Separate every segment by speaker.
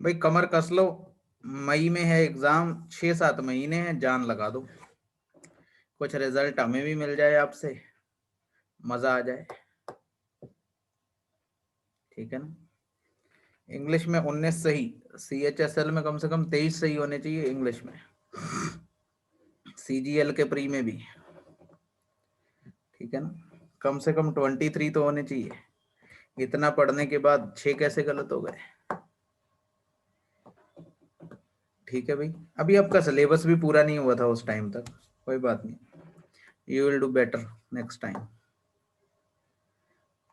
Speaker 1: भाई कमर कस लो, मई में है एग्जाम, 6-7 महीने हैं, जान लगा दो, कुछ रिजल्ट हमें भी मिल जाए आपसे, मजा आ जाए। ठीक है ना। इंग्लिश में 19 सही, CHSL में कम से कम 23 सही होने चाहिए इंग्लिश में, CGL के प्री में भी। ठीक है ना, कम से कम 23 तो होने चाहिए। इतना पढ़ने के बाद 6 कैसे गलत हो गए। ठीक है भाई, अभी आपका सिलेबस भी पूरा नहीं हुआ था उस टाइम तक, कोई बात नहीं, you will do better next time.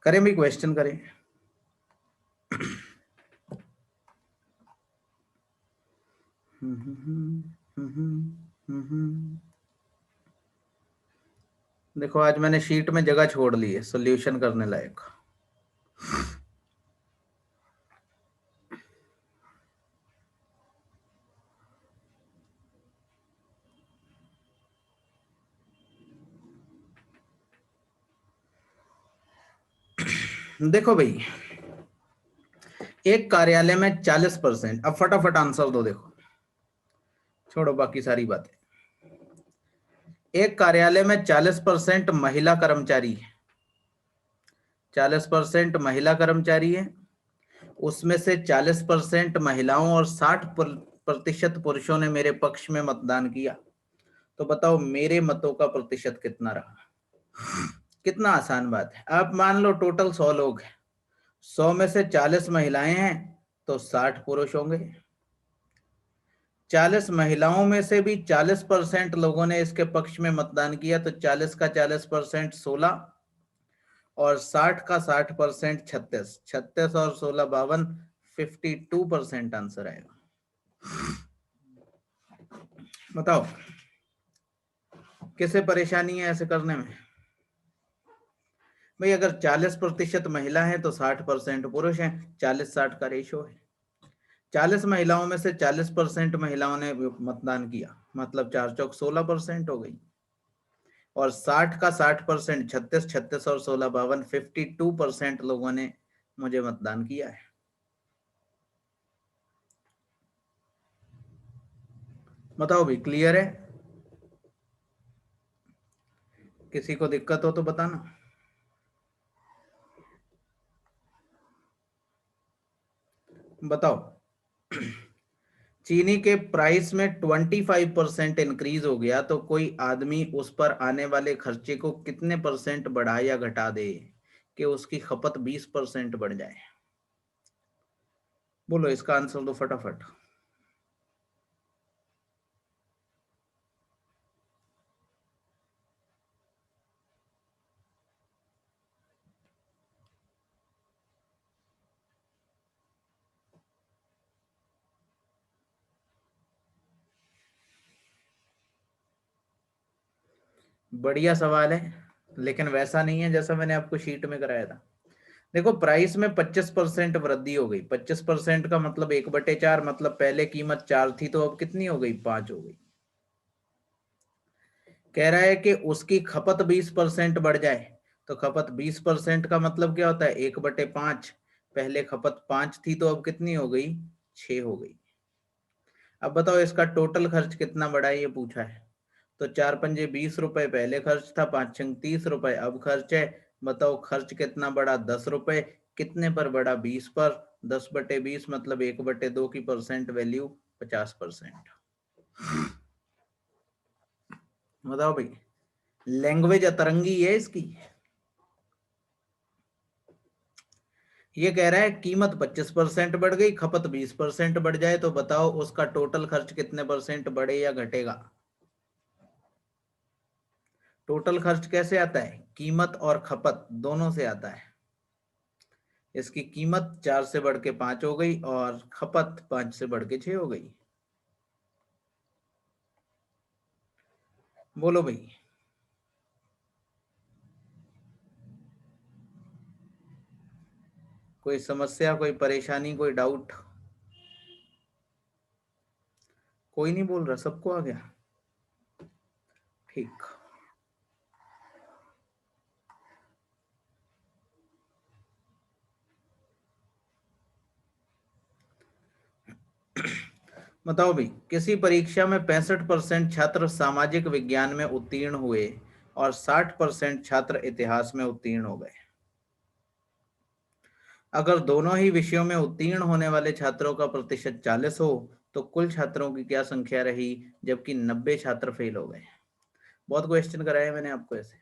Speaker 1: करें भाई, क्वेश्चन करें। देखो आज मैंने शीट में जगह छोड़ ली है सॉल्यूशन करने लायक। देखो भाई, एक कार्यालय में 40%, अब फटाफट आंसर दो, देखो छोड़ो बाकी सारी बातें। एक कार्यालय में 40% महिला कर्मचारी है, 40% महिला कर्मचारी है, उसमें से 40% महिलाओं और 60% पुरुषों ने मेरे पक्ष में मतदान किया। तो बताओ मेरे मतों का प्रतिशत कितना रहा। कितना आसान बात है। आप मान लो टोटल 100 लोग हैं, 100 में से 40 महिलाएं हैं, तो 60 पुरुष होंगे। 40 महिलाओं में से भी 40% लोगों ने इसके पक्ष में मतदान किया, तो 40 का 40% 16, और 60 का 60% 36, 36 और 16 52, 52% आंसर आएगा। बताओ किसे परेशानी है ऐसे करने में। भाई अगर 40% महिला है तो 60% पुरुष हैं, 40-60 का रेशो है। 40 महिलाओं में से 40% महिलाओं ने मतदान किया, मतलब 4 चौक 16% हो गई, और 60 का 60%, 36, 36 और 16 52, 52% लोगों ने मुझे मतदान किया है। बताओ भाई, क्लियर है? किसी को दिक्कत हो तो बताना। बताओ, चीनी के प्राइस में 25% इंक्रीज हो गया तो कोई आदमी उस पर आने वाले खर्चे को कितने परसेंट बढ़ा या घटा दे कि उसकी खपत 20% बढ़ जाए। बोलो इसका आंसर दो फटाफट। बढ़िया सवाल है, लेकिन वैसा नहीं है जैसा मैंने आपको शीट में कराया था। देखो प्राइस में 25% वृद्धि हो गई, 25% का मतलब 1/4, मतलब पहले कीमत 4 थी तो अब कितनी हो गई, 5 हो गई। कह रहा है कि उसकी खपत 20% बढ़ जाए, तो खपत 20% का मतलब क्या होता है, 1/5। पहले खपत 5 थी तो अब कितनी हो गई, 6 हो गई। अब बताओ इसका टोटल खर्च कितना बढ़ा है, ये पूछा है। तो 4 पंजे 20 रुपए पहले खर्च था, 5 छंग 30 रुपए अब खर्च है। बताओ खर्च कितना बढ़ा, 10 रुपए। कितने पर बढ़ा, 20 पर। 10/20 मतलब 1/2 की परसेंट वैल्यू 50%। बताओ भाई, लैंग्वेज अतरंगी है इसकी। ये कह रहा है कीमत 25% बढ़ गई, खपत 20% बढ़ जाए, तो बताओ उसका टोटल खर्च कितने परसेंट बढ़े या घटेगा। टोटल खर्च कैसे आता है, कीमत और खपत दोनों से आता है। इसकी कीमत 4 से बढ़ के 5 हो गई और खपत 5 से बढ़ के 6 हो गई। बोलो भाई। कोई समस्या, कोई परेशानी, कोई डाउट? कोई नहीं बोल रहा, सबको आ गया। ठीक। बताओ भाई, किसी परीक्षा में 65% छात्र सामाजिक विज्ञान में उत्तीर्ण हुए और 60% छात्र इतिहास में उत्तीर्ण हो गए। अगर दोनों ही विषयों में उत्तीर्ण होने वाले छात्रों का प्रतिशत 40 हो तो कुल छात्रों की क्या संख्या रही, जबकि 90 छात्र फेल हो गए। बहुत क्वेश्चन कराए मैंने आपको ऐसे।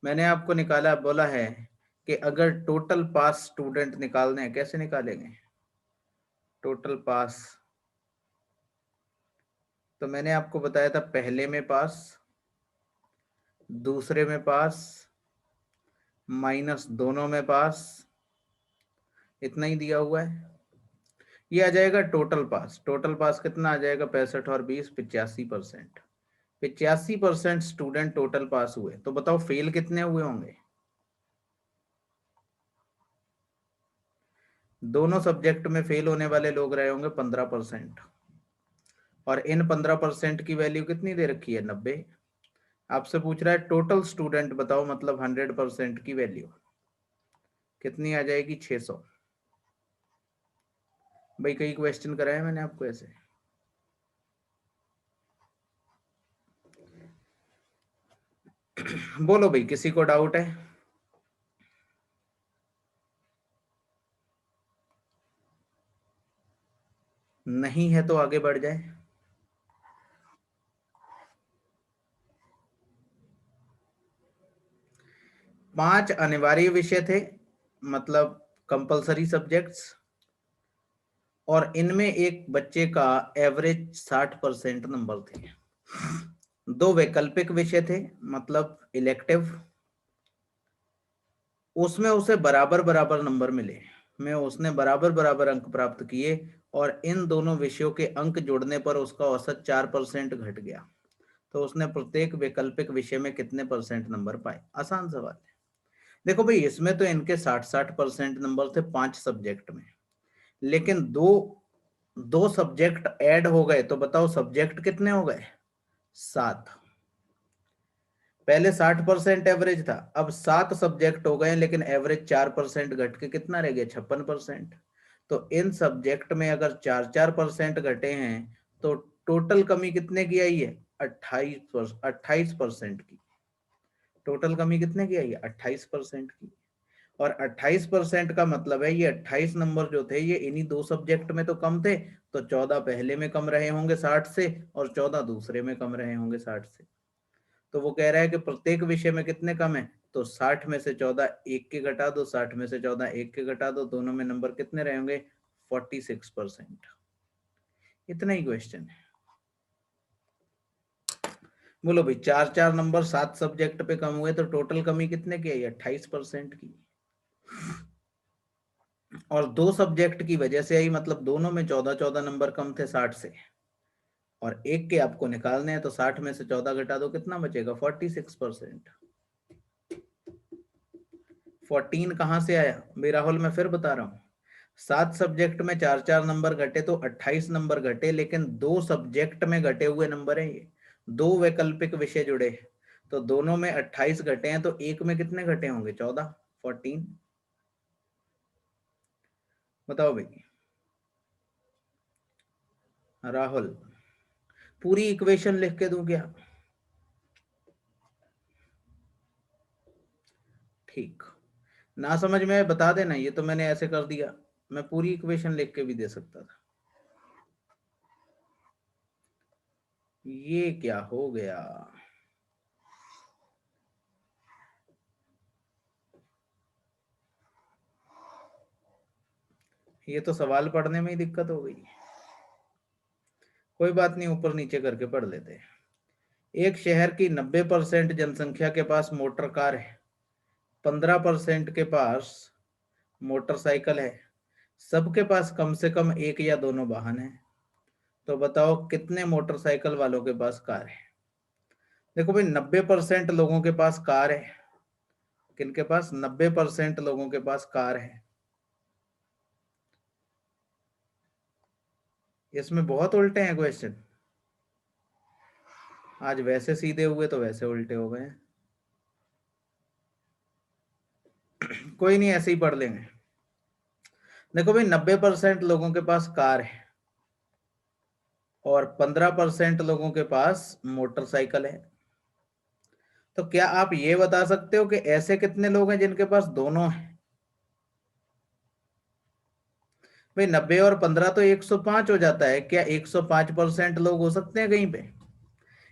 Speaker 1: मैंने आपको निकाला, बोला है कि अगर टोटल पास स्टूडेंट निकालने हैं, कैसे निकालेंगे टोटल पास। तो मैंने आपको बताया था पहले में पास, दूसरे में पास, माइनस दोनों में पास, इतना ही दिया हुआ है। ये आ जाएगा टोटल पास। टोटल पास कितना आ जाएगा, 65 और 20, 85%। 85% स्टूडेंट टोटल पास हुए, तो बताओ फेल कितने हुए होंगे। दोनों सब्जेक्ट में फेल होने वाले लोग रहे होंगे 15%, और इन 15% की वैल्यू कितनी दे रखी है, 90। आपसे पूछ रहा है टोटल स्टूडेंट बताओ, मतलब 100% की वैल्यू कितनी आ जाएगी, 600। भाई कई क्वेश्चन कराए मैंने आपको ऐसे। बोलो भाई, किसी को डाउट है। नहीं है तो आगे बढ़ जाए। 5 अनिवार्य विषय थे, मतलब कंपलसरी सब्जेक्ट्स, और इनमें एक बच्चे का एवरेज 60% नंबर थे। 2 वैकल्पिक विषय थे, मतलब इलेक्टिव, उसमें उसे बराबर बराबर नंबर मिले, में उसने बराबर बराबर अंक प्राप्त किए, और इन दोनों विषयों के अंक जोड़ने पर उसका औसत 4% घट गया। तो उसने प्रत्येक वैकल्पिक विषय में कितने परसेंट नंबर पाए। आसान सवाल है। देखो भाई, इसमें तो इनके 60-60% नंबर थे 5 सब्जेक्ट में, लेकिन दो दो सब्जेक्ट ऐड हो गए, तो बताओ सब्जेक्ट कितने हो गए, 7। पहले 60% एवरेज था, अब 7 सब्जेक्ट हो गए, लेकिन एवरेज 4% घट के कितना रह गया, 56%। तो इन सब्जेक्ट में अगर 4-4% घटे हैं, तो टोटल कमी कितने की आई है, 28% की। टोटल कमी कितने की आई है, 28% की। और 28% का मतलब है, ये 28 नंबर जो थे ये इन्हीं 2 सब्जेक्ट में तो कम थे, तो 14 पहले में कम रहे होंगे 60 से, और 14 दूसरे में कम रहे होंगे 60 से। तो वो कह रहा है कि प्रत्येक विषय में कितने कम है, तो 60 में से 14 एक के घटा दो, 60 में से 14 एक के घटा दो, दोनों में नंबर कितने रहे होंगे, 46%। इतना ही क्वेश्चन है। बोलो भाई, 4-4 नंबर 7 सब्जेक्ट पे कम हुए, तो टोटल कमी कितने की आई, 28% की। और 2 सब्जेक्ट की वजह से आई, मतलब दोनों में 14-14 नंबर कम थे 60 से, और एक के आपको निकालने हैं, तो 60 में से 14 घटा दो, कितना बचेगा, 46%। 14 कहां से आया, मेरा राहुल मैं फिर बता रहा हूं। 7 सब्जेक्ट में 4-4 नंबर घटे तो 28 नंबर घटे, लेकिन 2 सब्जेक्ट में घटे हुए नंबर है ये। 2 वैकल्पिक विषय जुड़े, तो दोनों में 28 घटे हैं, तो एक में कितने घटे होंगे, 14, 14। बताओ भाई। राहुल, पूरी इक्वेशन लिख के दूं क्या। ठीक, ना समझ में बता देना, ये तो मैंने ऐसे कर दिया, मैं पूरी इक्वेशन लिख के भी दे सकता था। ये क्या हो गया। ये तो सवाल पढ़ने में ही दिक्कत हो गई। कोई बात नहीं, ऊपर नीचे करके पढ़ लेते हैं। एक शहर की 90% जनसंख्या के पास मोटर कार है, 15% के पास मोटरसाइकिल है, सबके पास कम से कम एक या दोनों वाहन है। तो बताओ कितने मोटरसाइकिल वालों के पास कार है। देखो भाई, 90% लोगों के पास कार है। किनके पास, 90% लोगों के पास कार है। इसमें बहुत उल्टे हैं क्वेश्चन। आज वैसे सीधे हुए तो वैसे उल्टे हो गए। कोई नहीं, ऐसे ही पढ़ लेंगे। देखो भाई, 90% लोगों के पास कार है, और 15% लोगों के पास मोटरसाइकिल है। तो क्या आप ये बता सकते हो कि ऐसे कितने लोग हैं जिनके पास दोनों है? भाई 90 और 15 तो 105 हो जाता है। क्या 105% लोग हो सकते हैं कहीं पे?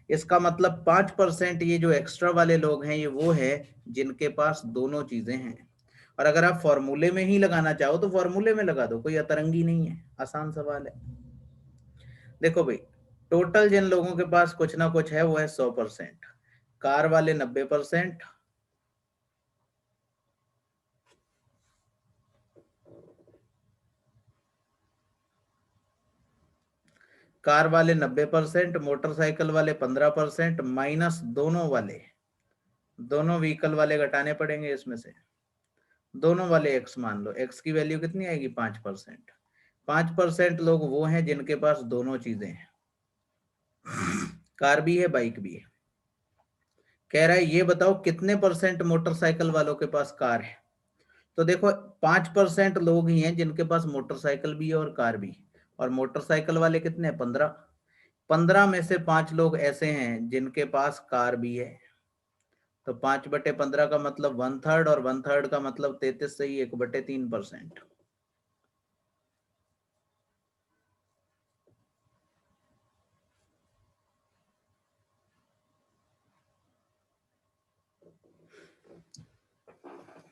Speaker 1: इसका मतलब 5% ये जो एक्स्ट्रा वाले लोग हैं ये वो है जिनके पास दोनों चीजें हैं। और अगर आप फॉर्मूले में ही लगाना चाहो तो फॉर्मूले में लगा दो, कोई अतरंगी नहीं है, आसान सवाल है। देखो भाई, टोटल जिन लोगों के पास कुछ ना कुछ है वो है 100%, कार वाले 90%, कार वाले 90%, मोटरसाइकिल वाले 15%, माइनस दोनों वाले, दोनों व्हीकल वाले घटाने पड़ेंगे इसमें से। दोनों वाले एक्स मान लो, एक्स की वैल्यू कितनी आएगी? 5%। 5% लोग वो हैं जिनके पास दोनों चीजें हैं, कार भी है बाइक भी है। कह रहा है ये बताओ कितने परसेंट मोटरसाइकिल वालों के पास कार है? तो देखो 5% लोग ही हैं जिनके पास मोटरसाइकिल भी है और कार भी। और मोटरसाइकिल वाले कितने? 15। 15 में से 5 लोग ऐसे हैं जिनके पास कार भी है। तो 5/15 का मतलब 1/3, और 1/3 का मतलब 33 से ही 1/3%।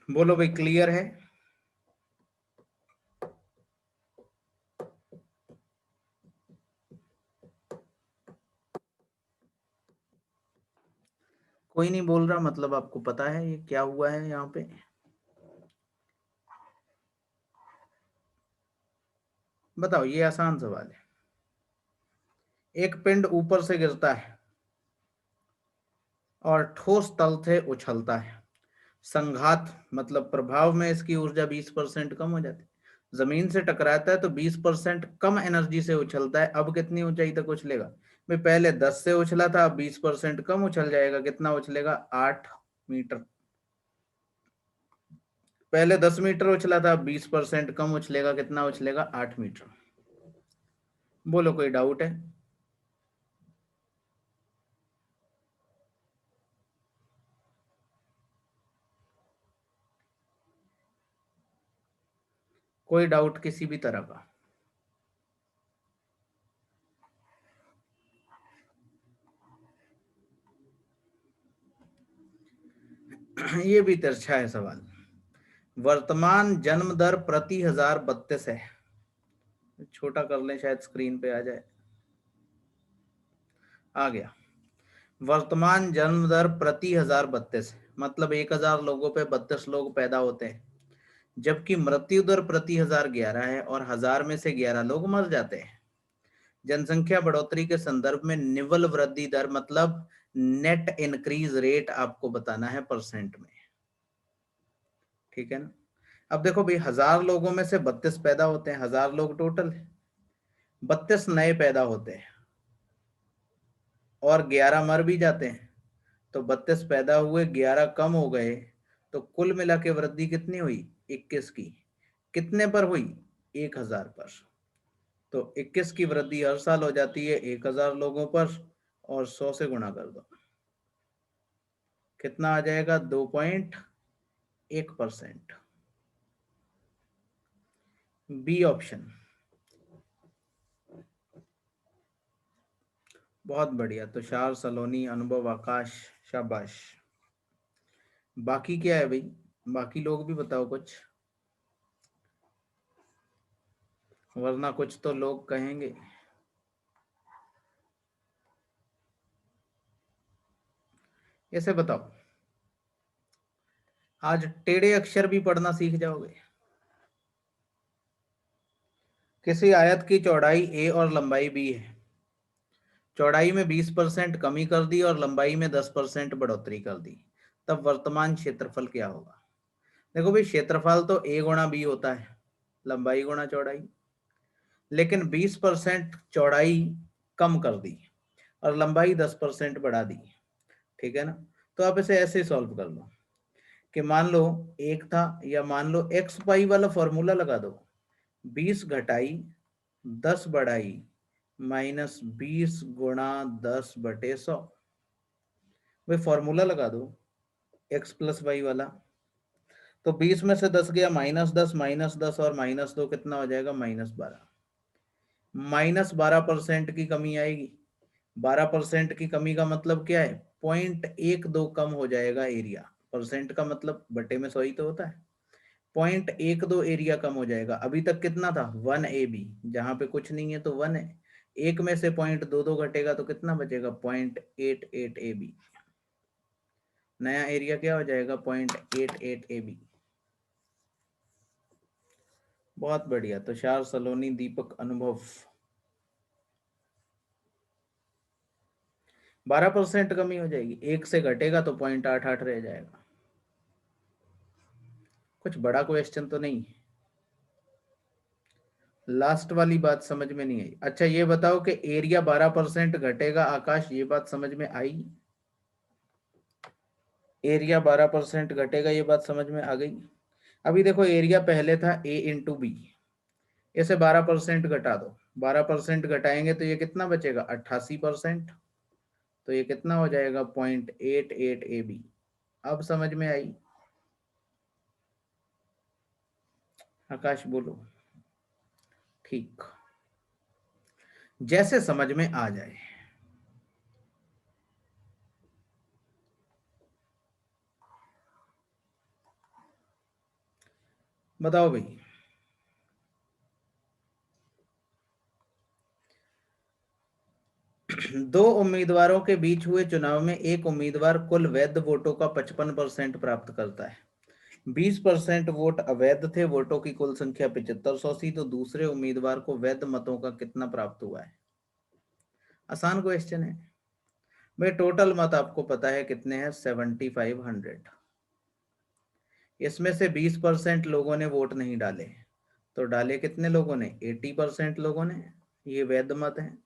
Speaker 1: बोलो भाई, क्लियर है? कोई नहीं बोल रहा, मतलब आपको पता है ये क्या हुआ है यहाँ पे? बताओ, ये आसान सवाल है। एक पिंड ऊपर से गिरता है और ठोस तल से उछलता है। संघात मतलब प्रभाव में इसकी ऊर्जा 20% कम हो जाती है। जमीन से टकराता है तो 20% कम एनर्जी से उछलता है। अब कितनी ऊंचाई तक उछलेगा? भाई पहले 10 से उछला था, अब 20% कम उछल जाएगा। कितना उछलेगा? 8 मीटर। पहले 10 मीटर उछला था, अब 20% कम उछलेगा। कितना उछलेगा? 8 मीटर। बोलो, कोई डाउट है? कोई डाउट किसी भी तरह का? ये भी तिरछा है सवाल। वर्तमान जन्म दर प्रति 1032 है। छोटा कर लें, शायद स्क्रीन पे आ जाए। आ गया। वर्तमान जन्म दर प्रति 1032, मतलब 1000 लोगों पे 32 लोग पैदा होते हैं। जबकि मृत्यु दर प्रति 1011 है और 1000 में से 11 लोग मर जाते हैं। जनसंख्या बढ़ोतरी के संदर्भ में निव्वल वृद्धि दर मतलब नेट इंक्रीज रेट आपको बताना है परसेंट में। ठीक है ना? अब देखो भाई, 1000 लोगों में से 32 पैदा होते हैं, 1000 लोग टोटल है, 32 नए पैदा होते हैं और 11 मर भी जाते हैं। तो 32 पैदा हुए, 11 कम हो गए, तो कुल मिला के वृद्धि कितनी हुई? 21 की। कितने पर हुई? 1000 पर। तो 21 की वृद्धि हर साल हो जाती है 1000 लोगों पर, और 100 से गुणा कर दो। कितना आ जाएगा? 2.1%। B option. बहुत बढ़िया, तुषार, सलोनी, अनुभव, आकाश, शाबाश। बाकी क्या है भाई? बाकी लोग भी बताओ कुछ, वरना कुछ तो लोग कहेंगे। ऐसे बताओ, आज टेढ़े अक्षर भी पढ़ना सीख जाओगे। किसी आयत की चौड़ाई a और लंबाई b है। चौड़ाई में 20% कमी कर दी और लंबाई में 10% बढ़ोतरी कर दी, तब वर्तमान क्षेत्रफल क्या होगा? देखो भाई, क्षेत्रफल तो a गुणा b होता है, लंबाई गुणा चौड़ाई। लेकिन 20% चौड़ाई कम कर दी और लंबाई 10% बढ़ा दी। ठीक है ना? तो आप इसे ऐसे सॉल्व कर लो कि मान लो एक था, या मान लो एक्स पाई वाला फॉर्मूला लगा दो। 20 घटाई 10 बढ़ाई -20 गुणा 10/100। वे फॉर्मूला लगा दो x + y वाला। तो 20 में से 10 गया -10, -10 और -2 कितना हो जाएगा? -12। -12% की कमी आएगी। 12% की कमी का मतलब क्या है? 0.12 कम हो जाएगा एरिया। परसेंट का मतलब बटे में 100 ही तो होता है। 0.12 एरिया कम हो जाएगा। अभी तक कितना था? 1 AB। जहां पे कुछ नहीं है तो 1 है। एक में से 0.22 घटेगा तो कितना बचेगा? 0.88 AB। नया एरिया क्या हो जाएगा? 0.88 AB। बहुत बढ़िया। तुषार, सलोनी, दीपक, अनुभव। 12% कमी हो जाएगी। एक से घटेगा तो 0.88 रह जाएगा। कुछ बड़ा क्वेश्चन तो नहीं। लास्ट वाली बात समझ में नहीं आई। अच्छा ये बताओ कि एरिया 12% घटेगा आकाश, ये बात समझ में आई? एरिया 12% घटेगा, ये बात समझ में आ गई? अभी देखो एरिया पहले था A × B। इसे 12% घटा दो। 12% घटाएंगे तो ये कितना बचेगा? 88%। तो ये कितना हो जाएगा? 0.88 AB। अब समझ में आई? आकाश बोलो। ठीक, जैसे समझ में आ जाए। बताओ भाई। दो उम्मीदवारों के बीच हुए चुनाव में एक उम्मीदवार कुल वैध वोटों का 55% प्राप्त करता है। 20% वोट अवैध थे। वोटों की कुल संख्या 7500 थी। तो दूसरे उम्मीदवार को वैध मतों का कितना प्राप्त हुआ है? आसान क्वेश्चन है भाई। टोटल मत आपको पता है कितने हैं? 7500। इसमें से 20% लोगों ने वोट नहीं डाले। तो डाले कितने लोगों ने? 80% लोगों ने। ये वैध मत है।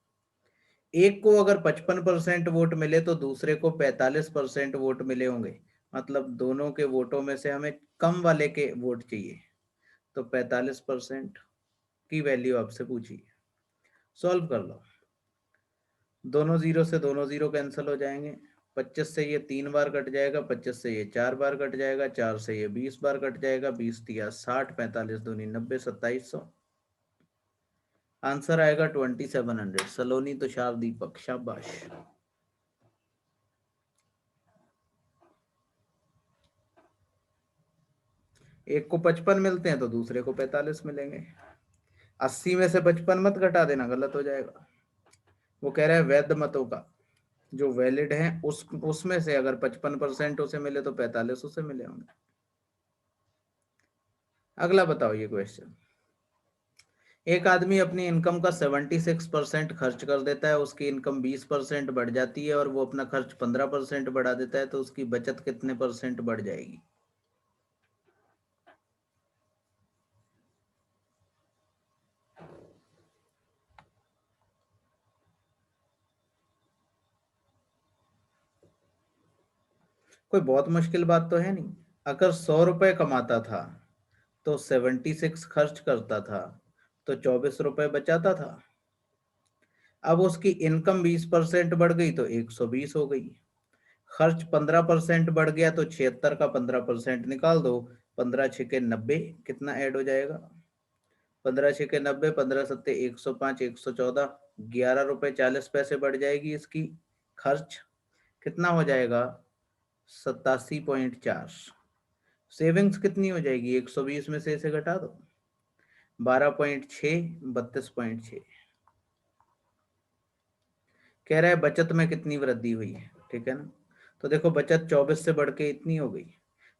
Speaker 1: एक को अगर 55% वोट मिले तो दूसरे को 45% वोट मिले होंगे। मतलब दोनों के वोटों में से हमें कम वाले के वोट चाहिए। तो 45% की वैल्यू आपसे पूछी। सॉल्व कर लो। दोनों जीरो से दोनों जीरो कैंसिल हो जाएंगे। 25 से ये 3 बार कट जाएगा। 25 से ये 4 बार कट जाएगा। 4 से ये 20 बार कट जाएगा। 20 तिया 60, 45 दूनी 90, 2700। आंसर आएगा 2700। सलोनी, तुषार, दीपक, शाबाश। एक को 55 मिलते हैं तो दूसरे को 45 मिलेंगे। 80 में से 55 मत घटा देना, गलत हो जाएगा। वो कह रहा है वैध मतों का जो वैलिड है उसमें से अगर 55% उसे मिले तो 45 उसे मिले होंगे। अगला बताओ ये क्वेश्चन। एक आदमी अपनी इनकम का 76% खर्च कर देता है। उसकी इनकम 20% बढ़ जाती है और वो अपना खर्च 15% बढ़ा देता है। तो उसकी बचत कितने % बढ़ जाएगी? कोई बहुत मुश्किल बात तो है नहीं। अगर 100 रुपए कमाता था तो 76 खर्च करता था तो 24 रुपए बचाता था। अब उसकी इनकम 20% बढ़ गई तो 120 हो गई। खर्च 15% बढ़ गया तो 76 का 15% निकाल दो। 15 छके 90 कितना ऐड हो जाएगा? 15 छके 90, 15 सत्ते 105, 114, 11 रुपए 40 पैसे बढ़ जाएगी इसकी खर्च। कितना हो जाएगा? 87.4। सेविंग्स कितनी हो जाएगी? 120 में से इसे घटा दो। 12.6, 32.6। कह रहा है बचत में कितनी वृद्धि हुई है, ठीक है ना? तो देखो बचत 24 से बढ़ के इतनी हो गई।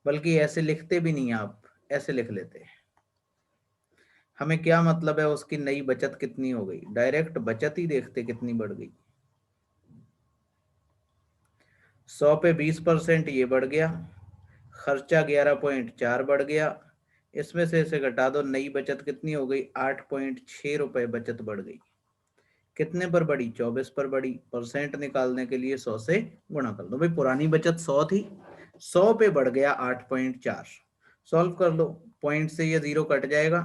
Speaker 1: बल्कि ऐसे लिखते भी नहीं, आप ऐसे लिख लेते। हमें क्या मतलब है उसकी नई बचत कितनी हो गई? डायरेक्ट बचत ही देखते कितनी बढ़ गई। 100 पे 20% ये बढ़ गया। खर्चा 11.4 बढ़ गया। इसमें से इसे घटा दो। नई बचत कितनी हो गई? 8.6 रुपए बचत बढ़ गई। कितने पर बढ़ी? 24 पर बढ़ी। परसेंट निकालने के लिए 100 से गुणा कर दो। भाई पुरानी बचत 100 थी, 100 पे बढ़ गया 8.4। सॉल्व कर लो। पॉइंट से ये जीरो कट जाएगा।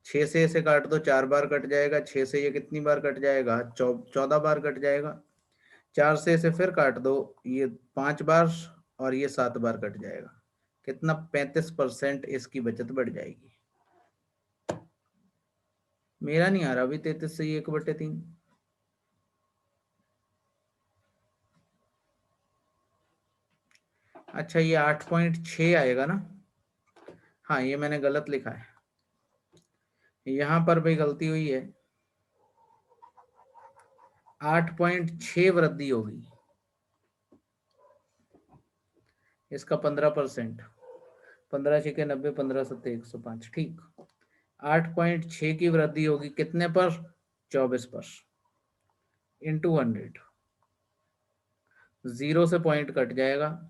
Speaker 1: 6 से इसे काट दो 4 बार कट जाएगा, 6 से ये कितनी बार कट जाएगा, 14 बार कट जाएगा। 4 से इसे फिर काट दो, ये 5 बार और ये 7 बार कट जाएगा। कितना, 35% इसकी बचत बढ़ जाएगी। मेरा नहीं आ रहा अभी 33 से 1/3। अच्छा ये 8.6 आएगा ना। हाँ ये मैंने गलत लिखा है, यहां पर भी गलती हुई है। 8.6 वृद्धि होगी, इसका 15%। 15×6 = 90, 15×7 = 105। ठीक, 8.6 की वृद्धि होगी कितने पर, 24 पर, इंटू 100। 0 से पॉइंट कट जाएगा,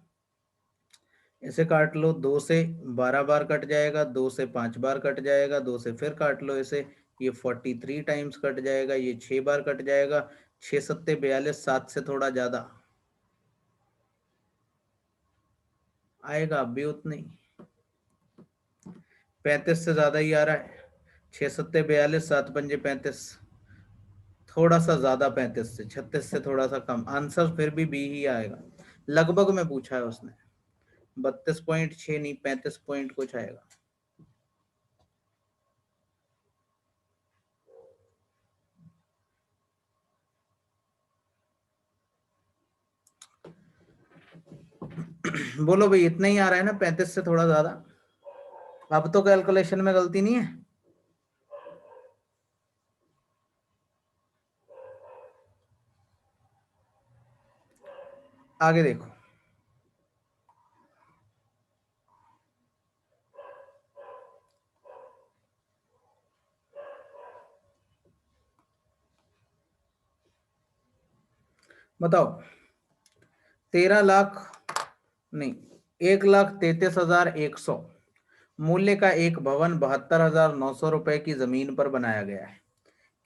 Speaker 1: इसे काट लो, 2 से 12 बार कट जाएगा, 2 से 5 बार कट जाएगा, 2 से फिर काट लो इसे, ये 43 टाइम्स कट जाएगा, ये 6 बार कट जाएगा। 6 सत्ते 42, 7 से थोड़ा ज्यादा आएगा, अब भी उतनी। 35 से ज्यादा ही आ रहा है। 6 सत्ते 42, 7 पंजे 35, थोड़ा सा ज्यादा 35 से, 36 से थोड़ा सा कम। आंसर फिर भी बी ही आएगा, लगभग में पूछा है उसने। 32.6 नहीं, 35 पॉइंट कुछ आएगा। बोलो भाई, इतना ही आ रहा है ना, 35 से थोड़ा ज्यादा। अब तो कैलकुलेशन में गलती नहीं है। आगे देखो, बताओ। 13 लाख नहीं, 1,33,100 मूल्य का एक भवन 72,900 रुपए की जमीन पर बनाया गया है।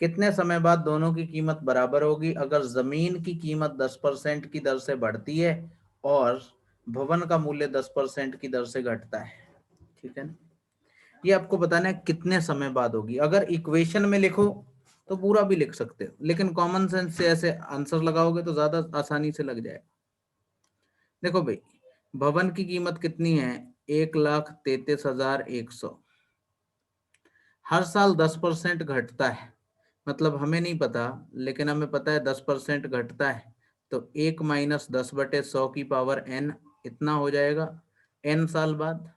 Speaker 1: कितने समय बाद दोनों की कीमत बराबर होगी अगर जमीन की कीमत 10% की दर से बढ़ती है और भवन का मूल्य 10% की दर से घटता है। ठीक है ना, ये आपको बताना है कितने समय बाद होगी। अगर इक्वेशन में लिखो तो पूरा भी लिख सकते हो, लेकिन कॉमन सेंस से ऐसे आंसर लगाओगे तो ज्यादा आसानी से लग जाएगा। देखो भाई, भवन की कीमत कितनी है, 1,33,100। हर साल 10% घटता है, मतलब हमें नहीं पता, लेकिन हमें पता है 10% घटता है। तो 1 - 10/100 की पावर n इतना हो जाएगा n साल बाद।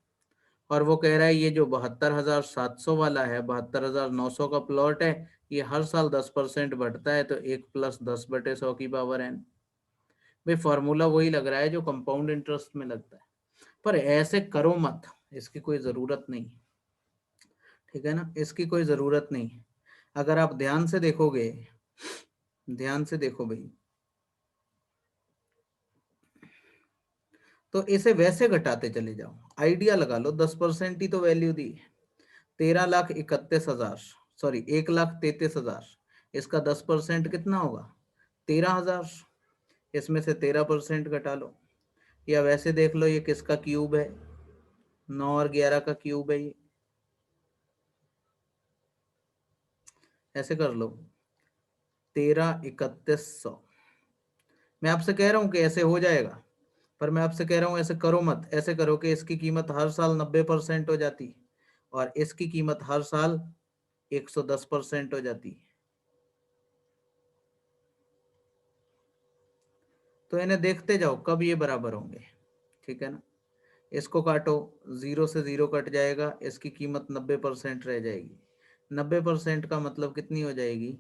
Speaker 1: और वो कह रहा है ये जो 72,700 वाला है, 72,900 का प्लॉट है, ये हर साल 10% बढ़ता है, तो 1 + 10/100 की पावर n। भाई फॉर्मूला वही लग रहा है जो कंपाउंड इंटरेस्ट में लगता है, पर ऐसे करो मत, इसकी कोई जरूरत नहीं। ठीक है ना, इसकी कोई जरूरत नहीं। अगर आप ध्यान से देखोगे, ध्यान से देखो भाई, तो इसे वैसे घटाते चले जाओ, आइडिया लगा लो, 10% ही तो वैल्यू दी। 13,31,000, सॉरी 1,33,000, इसका 10% कितना होगा, 13,000। इसमें से 13% घटा लो, या वैसे देख लो ये किसका क्यूब है, 9 और 11 का क्यूब है ये, ऐसे कर लो, 13,31,100। मैं आपसे कह रहा हूं कि ऐसे हो जाएगा, पर मैं आपसे कह रहा हूं ऐसे करो मत। ऐसे करो कि इसकी कीमत हर साल 90% हो जाती और इसकी कीमत हर साल 110% हो जाती। तो इन्हें देखते जाओ कब ये बराबर होंगे। ठीक है ना, इसको काटो, 0 से 0 कट जाएगा, इसकी कीमत 90% रह जाएगी। 90% का मतलब कितनी हो जाएगी,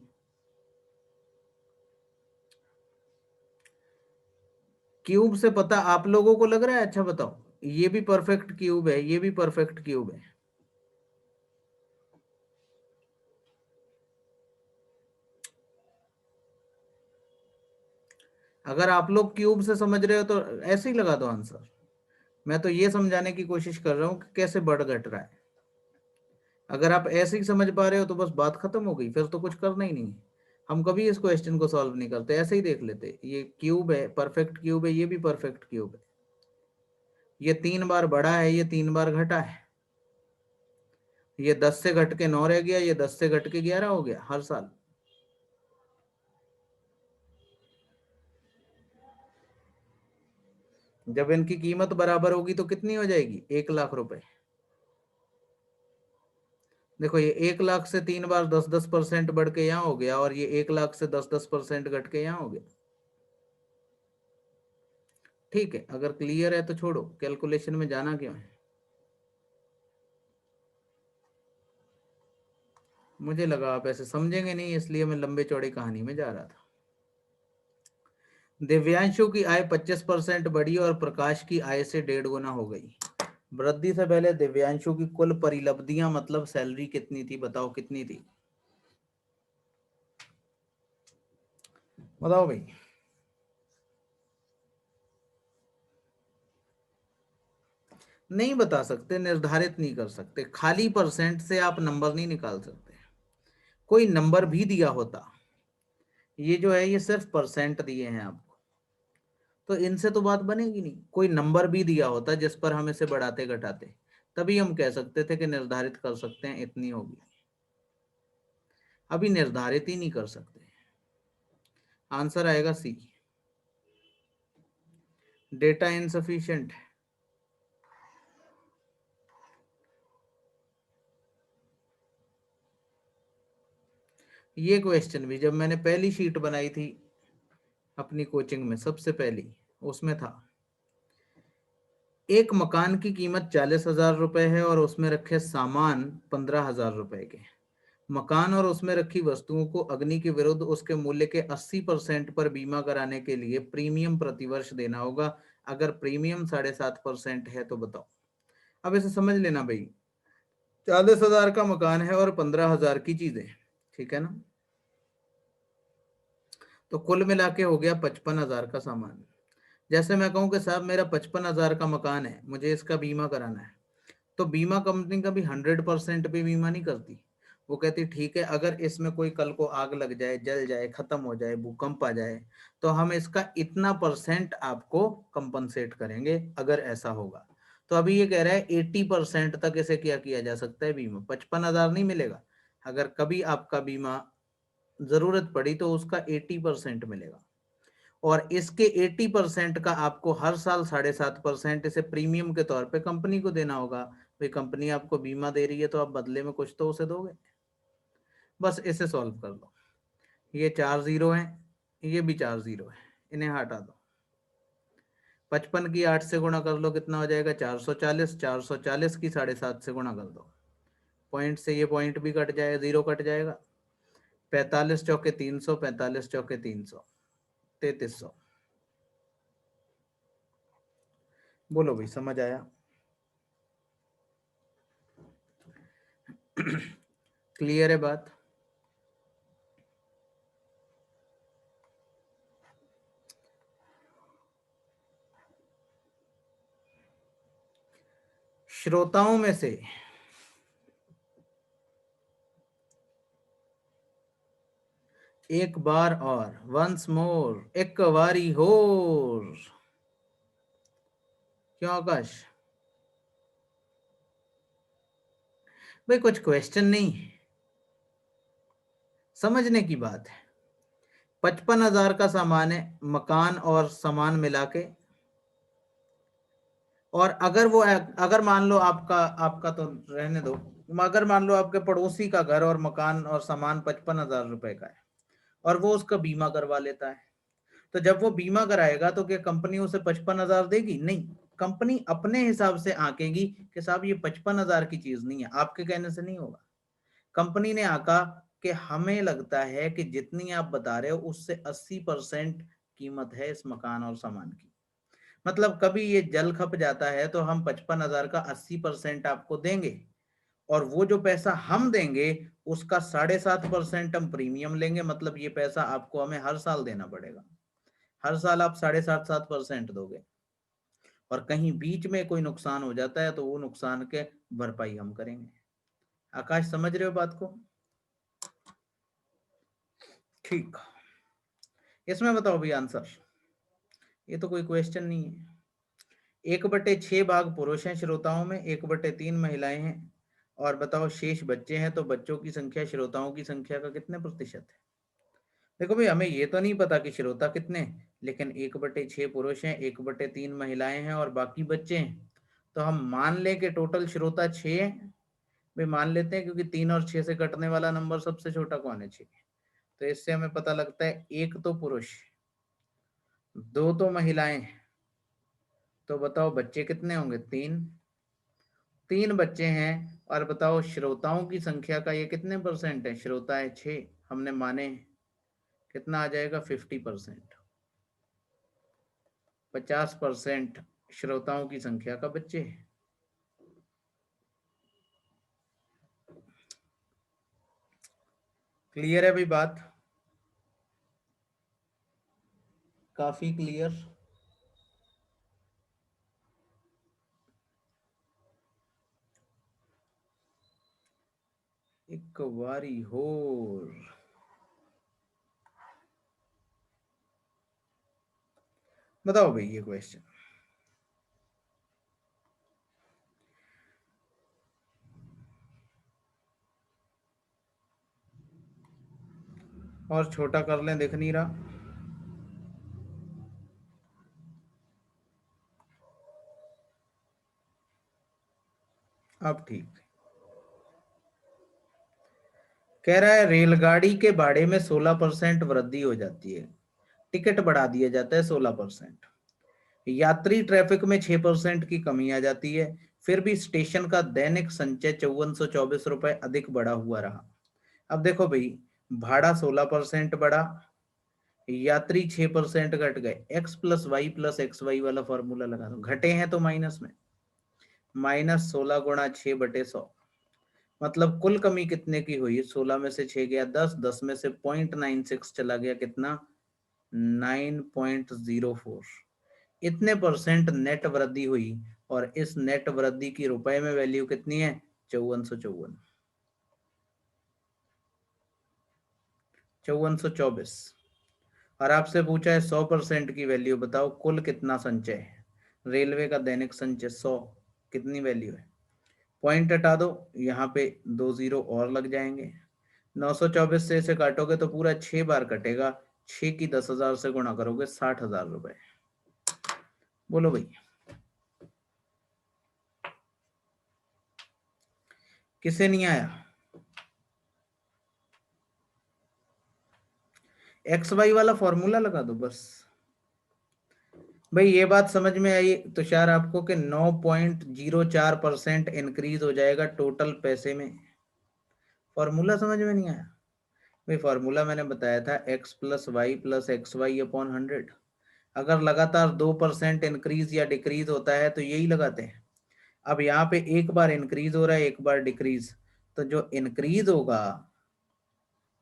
Speaker 1: क्यूब से पता आप लोगों को लग रहा है, अच्छा बताओ, ये भी परफेक्ट क्यूब है, ये भी परफेक्ट क्यूब है। अगर आप लोग क्यूब से समझ रहे हो तो ऐसे ही लगा दो आंसर। मैं तो ये समझाने की कोशिश कर रहा हूँ कि कैसे बढ़ घट रहा है। अगर आप ऐसे ही समझ पा रहे हो तो बस बात खत्म हो गई, फिर तो कुछ करना ही नहीं है। हम कभी इस क्वेश्चन को सॉल्व नहीं करते, ऐसे ही देख लेते, ये क्यूब है, परफेक्ट क्यूब है, ये भी परफेक्ट क्यूब है। ये 3 बार बढ़ा है, ये 3 बार घटा है, ये 10 से घट के 9 रह गया, ये 10 से घट के 11 हो गया हर साल। जब इनकी कीमत बराबर होगी तो कितनी हो जाएगी? 1 लाख रुपए। देखो ये 1 लाख से 3 बार 10-10% बढ़ के यहाँ हो गया, और ये 1 लाख से 10-10% घट के यहाँ हो गया। ठीक है, अगर क्लियर है तो छोड़ो, कैलकुलेशन में जाना क्यों है। मुझे लगा आप ऐसे समझेंगे नहीं, इसलिए मैं लंबे चौड़ी कहानी में जा रहा था। दिव्यांशु की आय 25% बढ़ी और प्रकाश की आय से 1.5 गुना हो गई। वृद्धि से पहले दिव्यांशु की कुल परिलब्धियां मतलब सैलरी कितनी थी? बताओ कितनी थी, बताओ भाई। नहीं बता सकते, निर्धारित नहीं कर सकते, खाली परसेंट से आप नंबर नहीं निकाल सकते। कोई नंबर भी दिया होता, ये जो है ये सिर्फ परसेंट दिए हैं आपको, तो इनसे तो बात बनेगी नहीं। कोई नंबर भी दिया होता जिस पर हम इसे बढ़ाते घटाते, तभी हम कह सकते थे कि निर्धारित कर सकते हैं इतनी होगी। अभी निर्धारित ही नहीं कर सकते। आंसर आएगा सी, डेटा इनसफिशिएंट। ये क्वेश्चन भी जब मैंने पहली शीट बनाई थी अपनी कोचिंग में, सबसे पहली, उसमें था एक मकान की कीमत 40,000 रुपए है और उसमें रखे सामान 15,000 रुपए के। मकान और उसमें रखी वस्तुओं को अग्नि के विरुद्ध उसके मूल्य के 80% पर बीमा कराने के लिए प्रीमियम प्रतिवर्ष देना होगा। अगर प्रीमियम 7.5% है तो बताओ। अब इसे समझ लेना भाई, 40,000 का मकान है और 15,000 की चीजें, ठीक है ना, तो कुल मिला के हो गया 55,000 का सामान। जैसे मैं कहूं कि साहब मेरा 55,000 का मकान है, मुझे इसका बीमा कराना है, तो बीमा कंपनी कभी 100% पे बीमा नहीं करती। वो कहती ठीक है, अगर इसमें कोई कल को आग लग जाए, जल जाए, खत्म हो जाए, भूकंप आ जाए, तो हम इसका इतना परसेंट आपको कंपनसेट करेंगे अगर ऐसा होगा। तो अभी ये कह रहा है 80% तक इसे क्या किया जा सकता है बीमा, 55,000 नहीं मिलेगा। अगर कभी आपका बीमा जरूरत पड़ी तो उसका 80% मिलेगा, और इसके 80% का आपको हर साल 7.5% इसे प्रीमियम के तौर पे कंपनी को देना होगा। भाई कंपनी आपको बीमा दे रही है तो आप बदले में कुछ तो उसे दोगे। बस इसे सॉल्व कर लो। ये 4 जीरो है, ये भी 4 जीरो है, इन्हें हटा दो। 55 की 8 से गुणा कर लो, कितना हो जाएगा? 440। 440 की 7.5 से गुणा कर दो, पॉइंट से ये पॉइंट भी कट जाएगा, जीरो कट जाएगा। 45 चौके 300, 45 चौके 300, 3300। बोलो भाई, समझ आया? क्लियर है बात? श्रोताओं में से एक बार और, वंस मोर, एक बारी होर। क्यों आकाश भाई, कुछ क्वेश्चन नहीं, समझने की बात है। 55,000 का सामान है, मकान और सामान मिला के, और अगर वो, अगर मान लो आपका आपका तो रहने दो, अगर मान लो आपके पड़ोसी का घर और मकान और सामान 55,000 रुपए का है, और वो उसका बीमा करवा लेता है, तो जब वो बीमा कराएगा तो क्या कंपनी उसे 55,000 देगी? नहीं, कंपनी अपने हिसाब से आंकेगी कि साहब ये 55,000 की चीज नहीं है, आपके कहने से नहीं होगा। कंपनी ने आका कि हमें लगता है कि जितनी आप बता रहे हो उससे 80% कीमत है इस मकान और सामान की। मतलब कभी ये जल खप जाता है तो हम 55,000 का 80% आपको देंगे, और वो जो पैसा हम देंगे उसका 7.5% हम प्रीमियम लेंगे। मतलब ये पैसा आपको हमें हर साल देना पड़ेगा, हर साल आप 7.5% दोगे, और कहीं बीच में कोई नुकसान हो जाता है तो वो नुकसान के भरपाई हम करेंगे। आकाश समझ रहे हो बात को? ठीक, इसमें बताओ भी आंसर, ये तो कोई क्वेश्चन नहीं है। 1/6 भाग पुरुष हैं श्रोताओं में, 1/3 महिलाएं हैं। और बताओ शेष बच्चे हैं तो बच्चों की संख्या श्रोताओं की संख्या का कितने प्रतिशत है? देखो भाई, हमें ये तो नहीं पता कि श्रोता कितने, लेकिन 1/6 पुरुष हैं, 1/3 महिलाएं हैं और बाकी बच्चे हैं। तो हम मान लें कि टोटल श्रोता 6 हैं। भाई मान लेते हैं, क्योंकि 3 और 6 से कटने वाला नंबर सबसे छोटा कौन है? 6। तो इससे हमें पता लगता है एक तो पुरुष, दो तो महिलाएं। तो बताओ बच्चे कितने होंगे? 3। 3 बच्चे हैं। और बताओ श्रोताओं की संख्या का ये कितने परसेंट है? श्रोता है 6, हमने माने। कितना आ जाएगा? 50%। 50% श्रोताओं की संख्या का बच्चे है। क्लियर है भाई बात? काफी क्लियर। एक बारी होर बताओ भाई ये क्वेश्चन। और छोटा कर लें, दिख नहीं रहा। अब ठीक। कह रहा है रेलगाड़ी के भाड़े में 16% वृद्धि हो जाती है, टिकट बढ़ा दिया जाता है 16%। यात्री ट्रैफिक में 6% की कमी आ जाती है, फिर भी स्टेशन का दैनिक संचय 5424 रुपए अधिक बढ़ा हुआ रहा। अब देखो भाई, भाड़ा 16% बढ़ा, यात्री 6% घट गए। x+y+xy वाला फॉर्मूला लगा दो। घटे हैं तो माइनस में, -16 × 6/100। मतलब कुल कमी कितने की हुई? 16 में से 6 गया 10, 10 में से 0.96 चला गया, कितना? 9.04। इतने परसेंट नेट वृद्धि हुई। और इस नेट वृद्धि की रुपए में वैल्यू कितनी है? 5454, 5424। और आपसे पूछा है 100% की वैल्यू बताओ, कुल कितना संचय है? रेलवे का दैनिक संचय 100, कितनी वैल्यू है? पॉइंट हटा दो, यहाँ पे 2 जीरो और लग जाएंगे। 924 से इसे काटोगे तो पूरा 6 बार कटेगा। 6 की 10,000 से गुणा करोगे, 60,000 रुपए। बोलो भाई, किसे नहीं आया? एक्स वाई वाला फॉर्मूला लगा दो बस। भाई ये बात समझ में आई तुषार आपको कि 9.04% इंक्रीज हो जाएगा टोटल पैसे में? फॉर्मूला समझ में नहीं आया? भाई फॉर्मूला मैंने बताया था, x+y+xy/100। अगर लगातार 2% इंक्रीज या डिक्रीज होता है तो यही लगाते हैं। अब यहाँ पे एक बार इंक्रीज हो रहा है, एक बार डिक्रीज, तो जो इंक्रीज होगा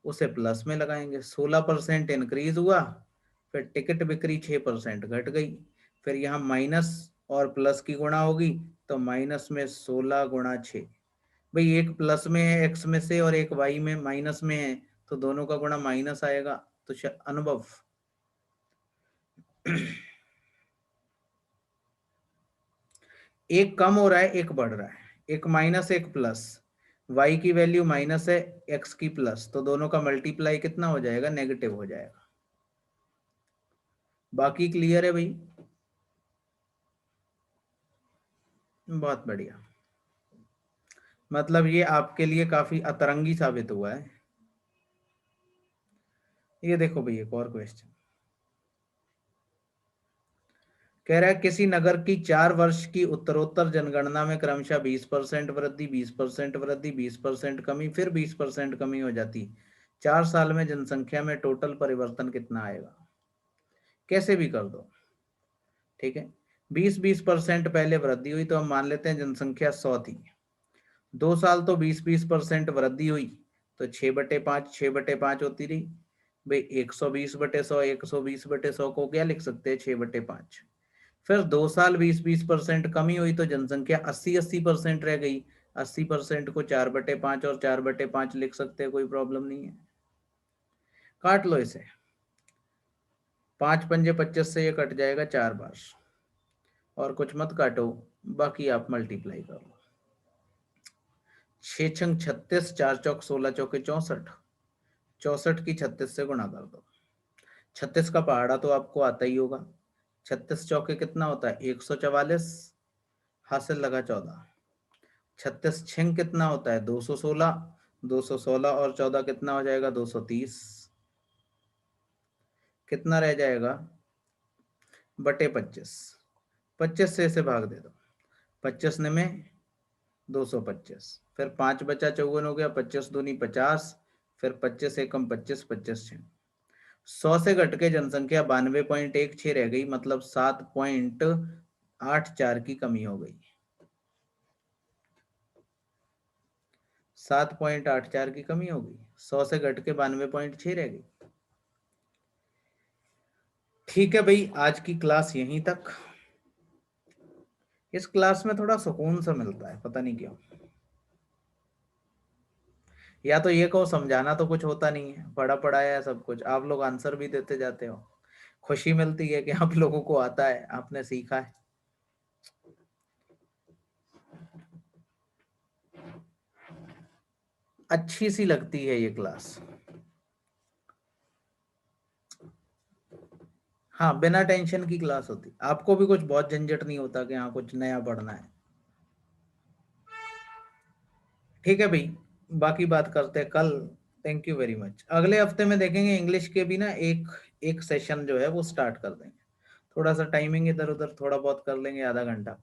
Speaker 1: उसे प्लस में लगाएंगे। 16% इंक्रीज हुआ, फिर टिकट बिक्री 6% घट गई, फिर यहाँ माइनस और प्लस की गुणा होगी, तो माइनस में 16 × 6। भाई एक प्लस में है एक्स में से और एक वाई में माइनस में है, तो दोनों का गुणा माइनस आएगा। तो अनुभव एक कम हो रहा है, एक बढ़ रहा है, एक माइनस एक प्लस। y की वैल्यू माइनस है, x की प्लस, तो दोनों का मल्टीप्लाई कितना हो जाएगा? नेगेटिव हो जाएगा। बाकी क्लियर है भाई? बहुत बढ़िया। मतलब ये आपके लिए काफी अतरंगी साबित हुआ है। ये देखो भाई एक और क्वेश्चन कह रहा है किसी नगर की 4 वर्ष की उत्तरोत्तर जनगणना में क्रमशः 20% वृद्धि, 20% वृद्धि, 20% कमी, फिर 20% कमी हो जाती। 4 साल में जनसंख्या में टोटल परिवर्तन कितना आएगा? कैसे भी कर दो, ठीक है। 20-20% पहले वृद्धि हुई तो हम मान लेते हैं जनसंख्या 100 थी। 2 साल तो 20-20% वृद्धि हुई, तो 6/5, 6/5 होती रही। भाई 120/100, 120/100 को क्या लिख सकते हैं? 6/5। फिर 2 साल 20-20% कमी हुई तो जनसंख्या 80-80% रह गई। 80% को 4/5 और 4/5 लिख सकते हैं, कोई प्रॉब्लम नहीं है। काट लो इसे, 5×5 = 25 से ये कट जाएगा 4 बार। और कुछ मत काटो, बाकी आप मल्टीप्लाई कर लो। 6 छंग 36, 4 चौक 16 चौके 64, 64 की 36 से गुणा कर दो। 36 का पहाड़ा तो आपको आता ही होगा। 36 चौके कितना होता है 144, हासिल लगा 14। 36 छिंग कितना होता है 216, 216 और 14 कितना हो जाएगा 230, कितना रह जाएगा बटे 25, 25 से इसे भाग दे दो, 25 ने में 225, फिर 5 बचा 54 हो गया, 25 दूनी 50, फिर 25 एकम 25, 25 छिंग 100 से घट के जनसंख्या 92.16 रह गई, मतलब 7.84 की कमी हो गई। 7.84 की कमी हो गई, 100 से घट के 92.6 रह गई। ठीक है भाई, आज की क्लास यहीं तक। इस क्लास में थोड़ा सुकून सा मिलता है, पता नहीं क्यों। या तो ये कहो समझाना तो कुछ होता नहीं है, पढ़ा पढ़ाया है सब कुछ, आप लोग आंसर भी देते जाते हो, खुशी मिलती है कि आप लोगों को आता है, आपने सीखा है। अच्छी सी लगती है ये क्लास। हाँ, बिना टेंशन की क्लास होती, आपको भी कुछ बहुत झंझट नहीं होता कि हाँ कुछ नया पढ़ना है। ठीक है भाई, बाकी बात करते हैं कल। Thank you very much. अगले हफ्ते में देखेंगे इंग्लिश के भी ना एक एक सेशन जो है वो स्टार्ट कर देंगे। थोड़ा सा टाइमिंग इधर उधर थोड़ा बहुत कर लेंगे, आधा घंटा।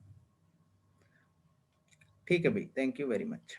Speaker 1: ठीक है भाई, थैंक यू वेरी मच।